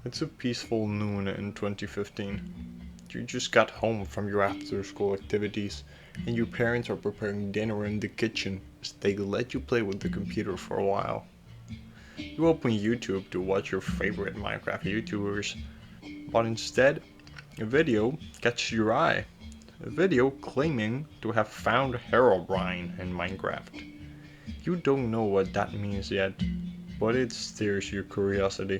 It's a peaceful noon in 2015. You just got home from your after school activities and your parents are preparing dinner in the kitchen as they let you play with the computer for a while. You open YouTube to watch your favorite Minecraft YouTubers, but instead, a video catches your eye. A video claiming to have found Herobrine in Minecraft. You don't know what that means yet, but it stirs your curiosity.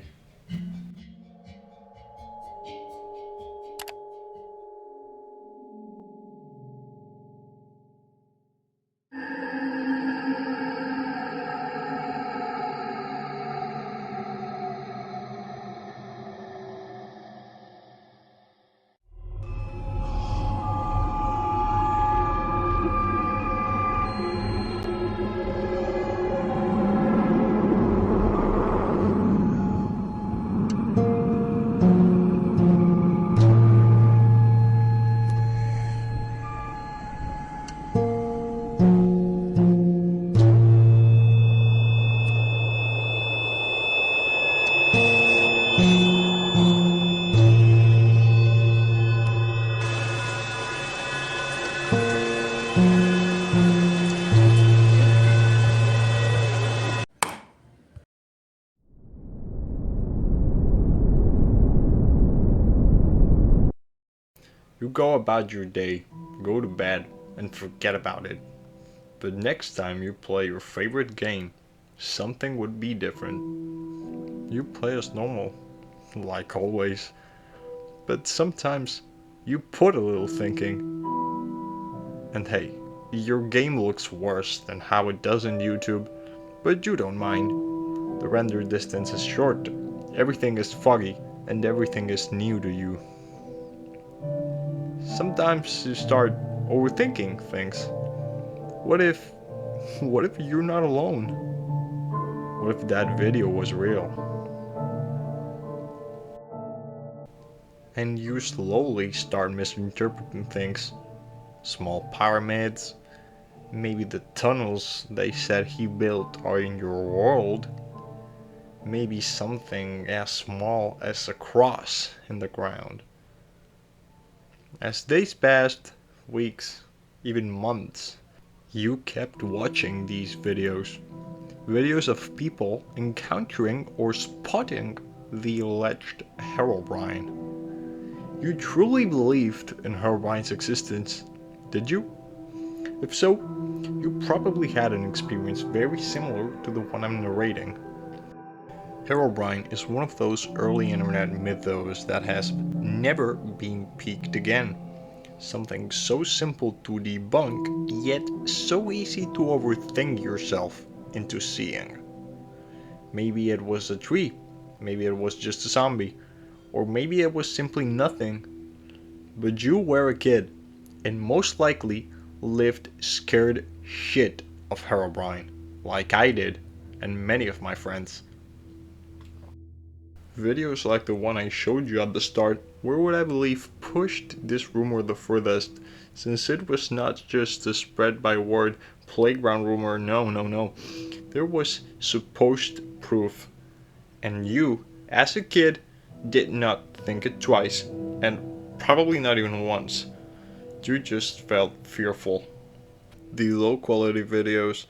You go about your day, go to bed, and forget about it. But next time you play your favorite game, something would be different. You play as normal, like always, but sometimes you put a little thinking. And hey, your game looks worse than how it does in YouTube, but you don't mind. The render distance is short, everything is foggy, and everything is new to you. Sometimes you start overthinking things. What if you're not alone? What if that video was real? And you slowly start misinterpreting things. Small pyramids, maybe the tunnels they said he built are in your world. Maybe something as small as a cross in the ground. As days passed, weeks, even months, you kept watching these videos. Videos of people encountering or spotting the alleged Herobrine. You truly believed in Herobrine's existence, did you? If so, you probably had an experience very similar to the one I'm narrating. Herobrine is one of those early internet mythos that has never been peaked again. Something so simple to debunk, yet so easy to overthink yourself into seeing. Maybe it was a tree, maybe it was just a zombie, or maybe it was simply nothing. But you were a kid, and most likely lived scared shit of Herobrine, like I did, and many of my friends. Videos like the one I showed you at the start were what I believe pushed this rumor the furthest, since it was not just a spread by word playground rumor, no. There was supposed proof, and you, as a kid, did not think it twice, and probably not even once. You just felt fearful. The low quality videos,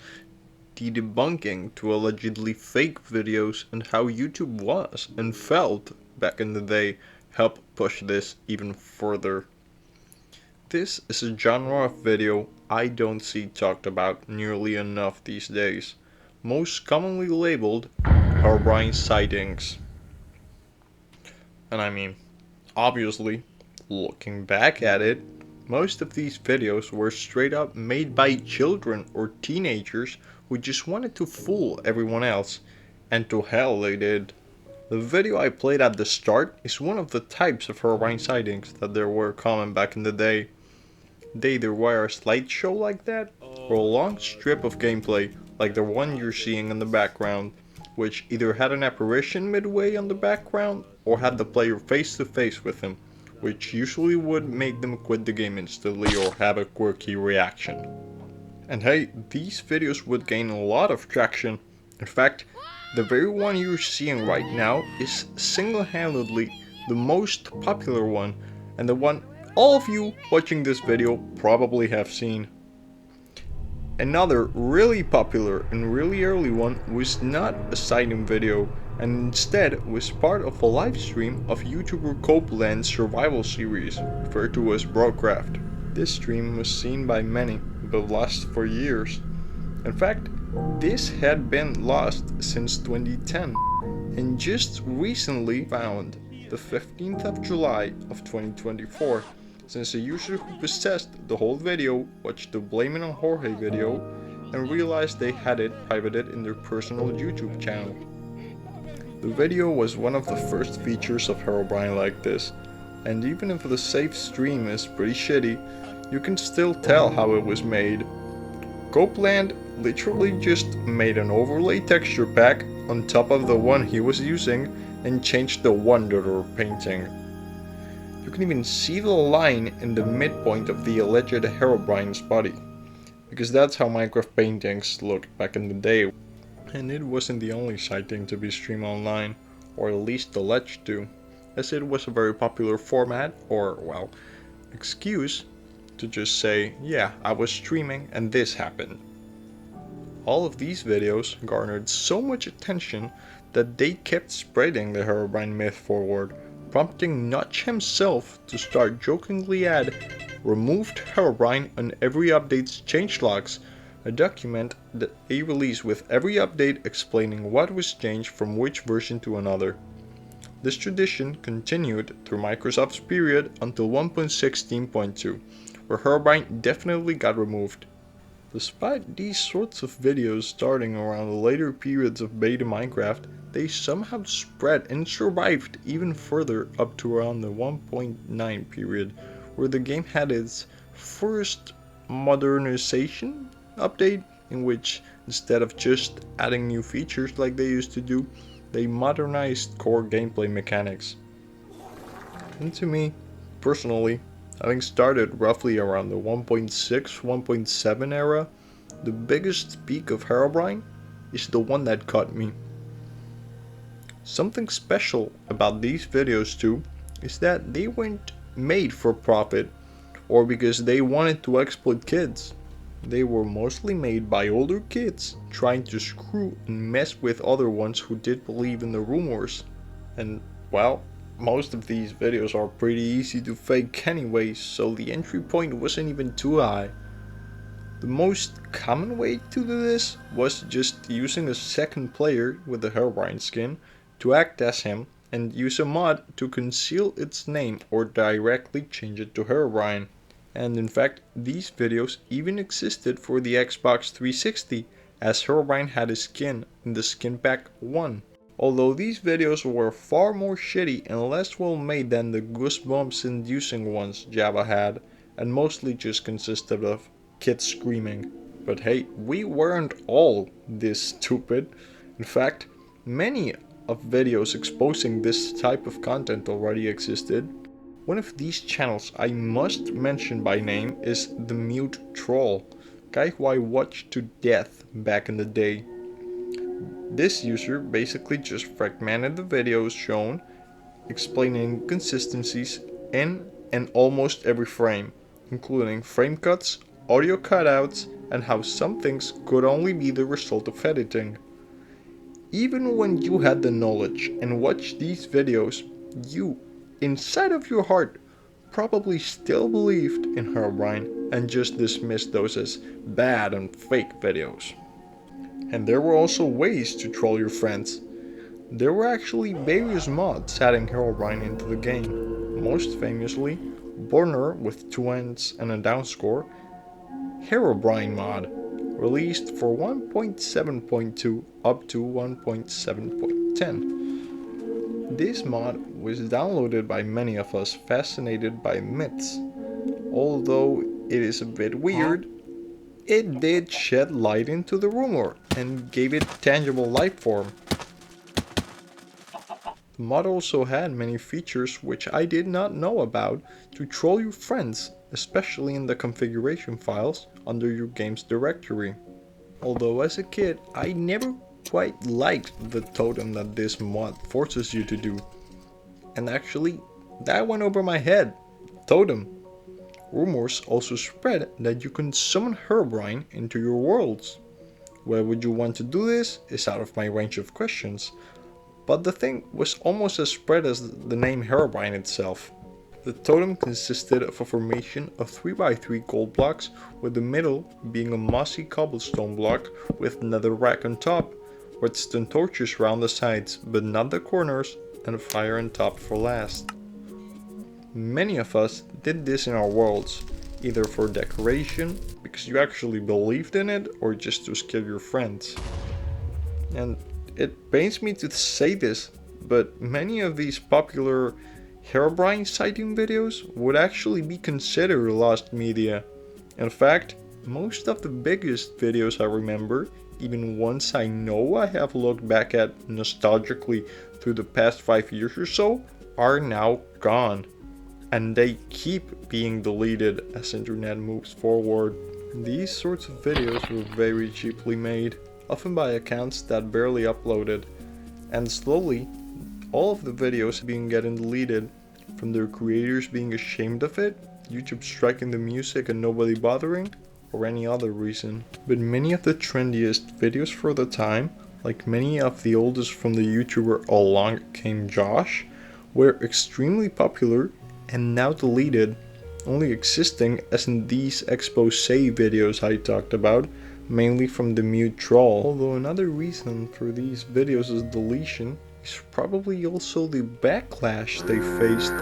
the debunking to allegedly fake videos, and how YouTube was and felt back in the day help push this even further. This is a genre of video I don't see talked about nearly enough these days, most commonly labeled Herobrine Sightings. And I mean, obviously, looking back at it, most of these videos were straight up made by children or teenagers who just wanted to fool everyone else, and to hell they did. The video I played at the start is one of the types of Herobrine sightings that there were common back in the day. They either were a slideshow like that, or a long strip of gameplay like the one you're seeing in the background, which either had an apparition midway on the background or had the player face to face with him, which usually would make them quit the game instantly or have a quirky reaction. And hey, these videos would gain a lot of traction. In fact, The very one you're seeing right now is single-handedly the most popular one, and the one all of you watching this video probably have seen. Another really popular and really early one was not a sighting video, and instead was part of a live stream of YouTuber Copeland's survival series, referred to as Broadcraft. This stream was seen by many, but lost for years. In fact, this had been lost since 2010, and just recently found the 15th of July of 2024, since a user who possessed the whole video watched the Blame It on Jorge video and realized they had it privated in their personal YouTube channel. The video was one of the first features of Herobrine like this, and even if the safe stream is pretty shitty, you can still tell how it was made. Copeland literally just made an overlay texture pack on top of the one he was using and changed the Wanderer painting. You can even see the line in the midpoint of the alleged Herobrine's body, because that's how Minecraft paintings looked back in the day, and it wasn't the only sighting to be streamed online, or at least alleged to, as it was a very popular format, or well, excuse, to just say, yeah, I was streaming and this happened. All of these videos garnered so much attention that they kept spreading the Herobrine myth forward, prompting Notch himself to start jokingly add removed Herobrine on every update's changelogs, a document that they release with every update explaining what was changed from which version to another. This tradition continued through Microsoft's period until 1.16.2, where Herobrine definitely got removed. Despite these sorts of videos starting around the later periods of beta Minecraft, they somehow spread and survived even further up to around the 1.9 period, where the game had its first modernization update, in which instead of just adding new features like they used to do, they modernized core gameplay mechanics. And to me, personally, having started roughly around the 1.6, 1.7 era, the biggest peak of Herobrine is the one that caught me. Something special about these videos too is that they weren't made for profit or because they wanted to exploit kids. They were mostly made by older kids trying to screw and mess with other ones who did believe in the rumors. And well, most of these videos are pretty easy to fake anyways, so the entry point wasn't even too high. The most common way to do this was just using a second player with the Herobrine skin to act as him and use a mod to conceal its name or directly change it to Herobrine. And in fact, these videos even existed for the Xbox 360, as Herobrine had a skin in the Skin Pack 1. Although these videos were far more shitty and less well made than the goosebumps inducing ones Java had, and mostly just consisted of kids screaming. But hey, we weren't all this stupid. In fact, many of videos exposing this type of content already existed. One of these channels I must mention by name is the Mute Troll, guy who I watched to death back in the day. This user basically just fragmented the videos shown, explaining inconsistencies in and almost every frame, including frame cuts, audio cutouts, and how some things could only be the result of editing. Even when you had the knowledge and watched these videos, you, inside of your heart, probably still believed in Herobrine and just dismissed those as bad and fake videos. And there were also ways to troll your friends. There were actually various mods adding Herobrine into the game, most famously Burner with 2 N's and a downscore, Herobrine Mod, released for 1.7.2 up to 1.7.10. This mod was downloaded by many of us fascinated by myths. Although it is a bit weird, it did shed light into the rumor and gave it tangible life form. The mod also had many features which I did not know about to troll your friends, especially in the configuration files under your game's directory. Although as a kid I never quite liked the totem that this mod forces you to do. And actually, that went over my head. Totem. Rumors also spread that you can summon Herobrine into your worlds. Why would you want to do this is out of my range of questions, but the thing was almost as spread as the name Herobrine itself. The totem consisted of a formation of 3x3 gold blocks, with the middle being a mossy cobblestone block with netherrack on top, redstone torches around the sides but not the corners, and fire on top for last. Many of us did this in our worlds, either for decoration, because you actually believed in it, or just to scare your friends. And it pains me to say this, but many of these popular Herobrine sighting videos would actually be considered lost media. In fact, most of the biggest videos I remember, even ones I know I have looked back at nostalgically through the past 5 years or so, are now gone. And they keep being deleted as internet moves forward. These sorts of videos were very cheaply made, often by accounts that barely uploaded, and slowly all of the videos being getting deleted, from their creators being ashamed of it, YouTube striking the music and nobody bothering, or any other reason. But many of the trendiest videos for the time, like many of the oldest from the YouTuber Along Came Josh, were extremely popular and now deleted, only existing as in these expose videos I talked about, mainly from the mute troll. Although another reason for these videos' deletion is probably also the backlash they faced,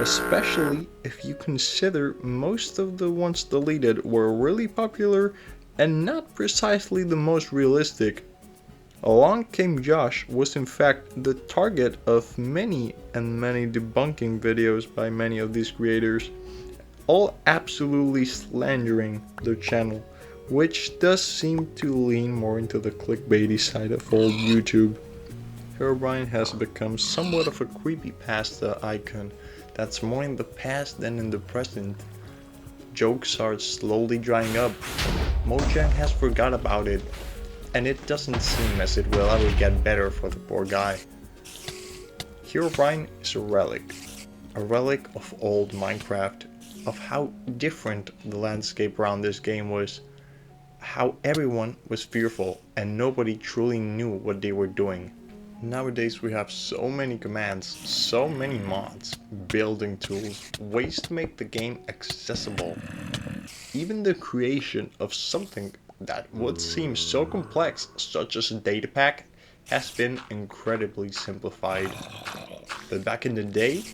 especially if you consider most of the ones deleted were really popular and not precisely the most realistic. Along Came Josh was in fact the target of many debunking videos by many of these creators, all absolutely slandering their channel, which does seem to lean more into the clickbaity side of old YouTube. Herobrine has become somewhat of a creepypasta icon that's more in the past than in the present. Jokes are slowly drying up. Mojang has forgot about it, and it doesn't seem as it will ever get better for the poor guy. Herobrine is a relic of old Minecraft, of how different the landscape around this game was, how everyone was fearful and nobody truly knew what they were doing. Nowadays we have so many commands, so many mods, building tools, ways to make the game accessible. Even the creation of something that would seem so complex, such as a data pack, has been incredibly simplified. But back in the day,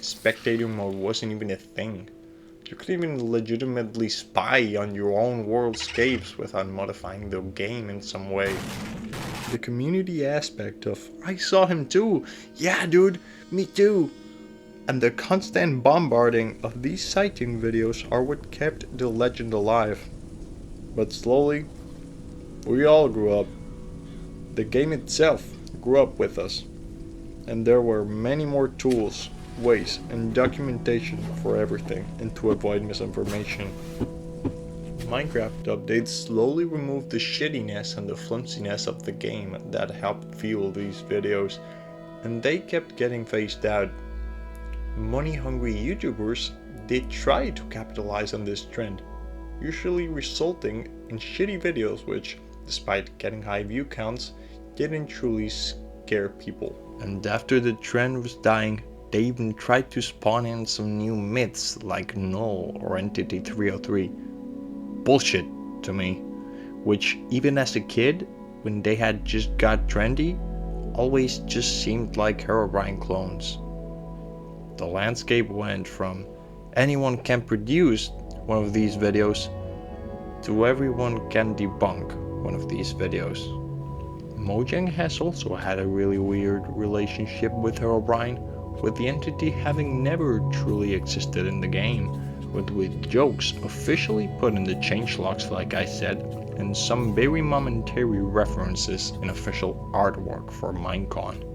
spectator mode wasn't even a thing. You could even legitimately spy on your own worldscapes without modifying the game in some way. The community aspect of "I saw him too, yeah dude, me too," and the constant bombarding of these sighting videos are what kept the legend alive. But slowly, we all grew up. The game itself grew up with us, and there were many more tools, ways, and documentation for everything, and to avoid misinformation. Minecraft updates slowly removed the shittiness and the flimsiness of the game that helped fuel these videos, and they kept getting phased out. Money-hungry YouTubers did try to capitalize on this trend, usually resulting in shitty videos which, despite getting high view counts, didn't truly scare people. And after the trend was dying, they even tried to spawn in some new myths like Null or Entity 303. Bullshit to me, which even as a kid, when they had just got trendy, always just seemed like Herobrine clones. The landscape went from anyone can produce one of these videos to everyone can debunk one of these videos. Mojang has also had a really weird relationship with Herobrine, with the entity having never truly existed in the game, with jokes officially put in the changelogs like I said, and some very momentary references in official artwork for Minecon.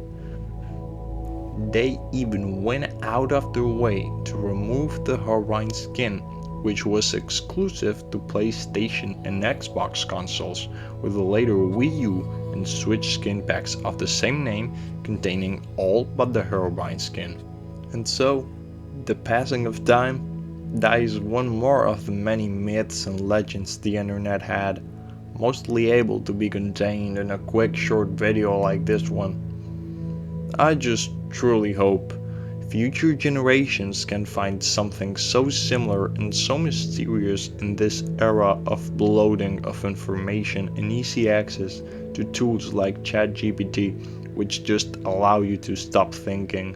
They even went out of their way to remove the Herobrine skin, which was exclusive to PlayStation and Xbox consoles, with the later Wii U and Switch skin packs of the same name containing all but the Herobrine skin. And so, the passing of time dies one more of the many myths and legends the internet had, mostly able to be contained in a quick short video like this one. I just truly hope future generations can find something so similar and so mysterious in this era of bloating of information and easy access to tools like ChatGPT, which just allow you to stop thinking.